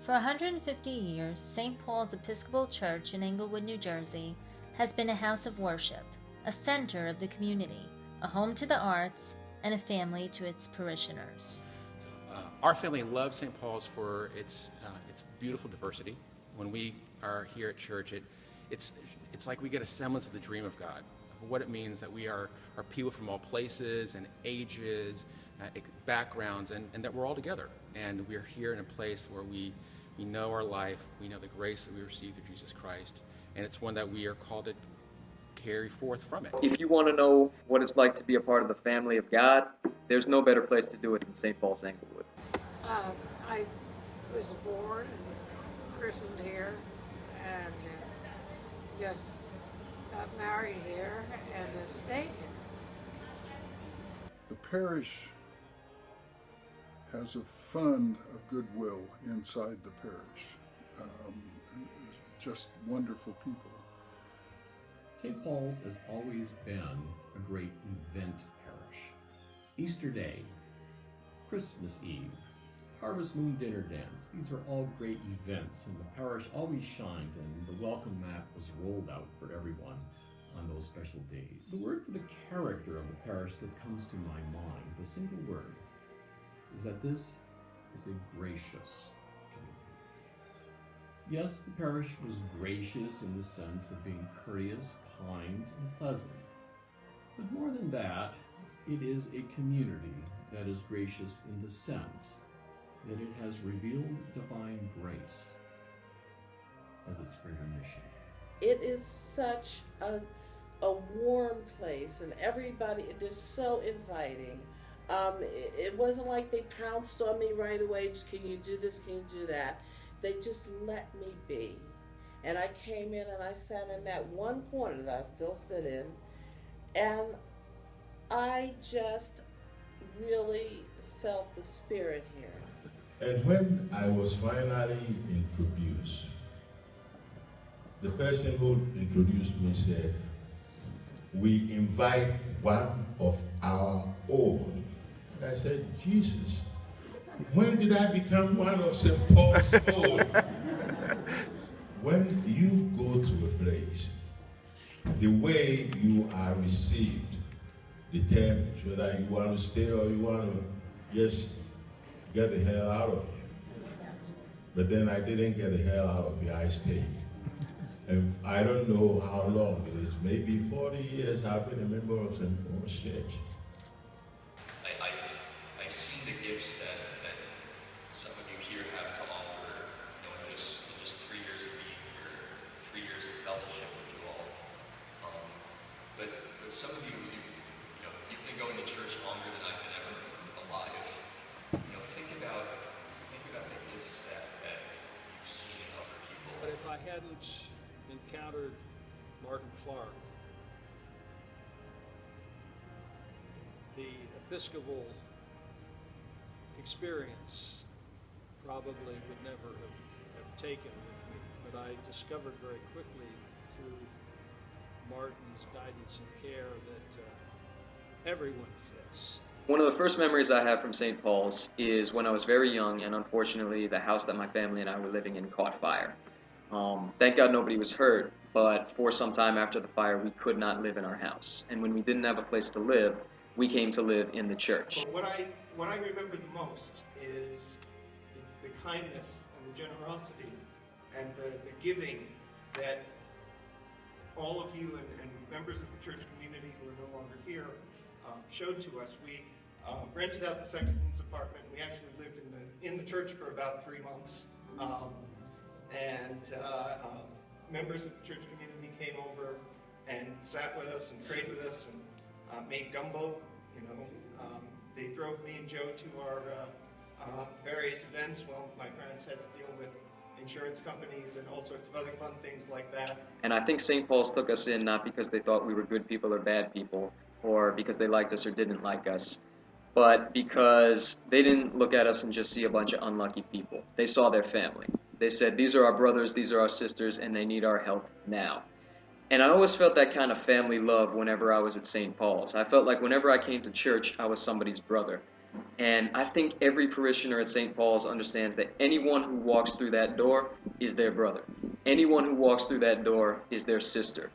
For 150 years, St. Paul's Episcopal Church in Englewood, New Jersey, has been a house of worship, a center of the community, a home to the arts, and a family to its parishioners. Our family loves St. Paul's for its beautiful diversity. When we are here at church, it's like we get a semblance of the dream of God, of what it means that we are people from all places and ages, backgrounds, and that we're all together. And we're here in a place where we know our life, we know the grace that we receive through Jesus Christ, and it's one that we are called to carry forth from it. If you want to know what it's like to be a part of the family of God, there's no better place to do it than St. Paul's Englewood. I was born and christened here, and just got married here and stayed here. The parish has a fund of goodwill inside the parish. Just wonderful people. St. Paul's has always been a great event parish. Easter Day, Christmas Eve, Harvest Moon dinner dance, these are all great events, and the parish always shined, and the welcome mat was rolled out for everyone on those special days. The word for the character of the parish that comes to my mind, the single word, is that this is a gracious community. Yes, the parish was gracious in the sense of being courteous, kind, and pleasant. But more than that, it is a community that is gracious in the sense that it has revealed divine grace as its greater mission. It is such a warm place, and everybody, they're so inviting. It wasn't like they pounced on me right away, just can you do this, can you do that? They just let me be. And I came in and I sat in that one corner that I still sit in, and I just really felt the spirit here. And when I was finally introduced, the person who introduced me said, "We invite one of our own." And I said, "Jesus, when did I become one of St. Paul's own?" When you go to a place, the way you are received determines whether you want to stay or you want to just get the hell out of here. But then I didn't get the hell out of here, I stayed. And I don't know how long it is, maybe 40 years I've been a member of St. Paul's Church. I've seen the gifts that some of you here have to offer, in just 3 years of being here, 3 years of fellowship with you all. But some of you, you've been going to church longer than I've been ever alive. Think about the gifts that you've seen in other people. But if I hadn't encountered Martin Clark, the Episcopal experience probably would never have taken with me. But I discovered very quickly through Martin's guidance and care that everyone fits. One of the first memories I have from St. Paul's is when I was very young, and unfortunately the house that my family and I were living in caught fire. Thank God nobody was hurt, but for some time after the fire we could not live in our house. And when we didn't have a place to live, we came to live in the church. But what I remember the most is the kindness and the generosity and the giving that all of you and members of the church community who are no longer here showed to us. We rented out the sexton's apartment. We actually lived in the church for about 3 months. Members of the church community came over and sat with us and prayed with us and made gumbo. They drove me and Joe to our various events while my parents had to deal with insurance companies and all sorts of other fun things like that. And I think St. Paul's took us in not because they thought we were good people or bad people, or because they liked us or didn't like us, but because they didn't look at us and just see a bunch of unlucky people. They saw their family. They said, these are our brothers, these are our sisters, and they need our help now. And I always felt that kind of family love whenever I was at St. Paul's. I felt like whenever I came to church, I was somebody's brother. And I think every parishioner at St. Paul's understands that anyone who walks through that door is their brother. Anyone who walks through that door is their sister.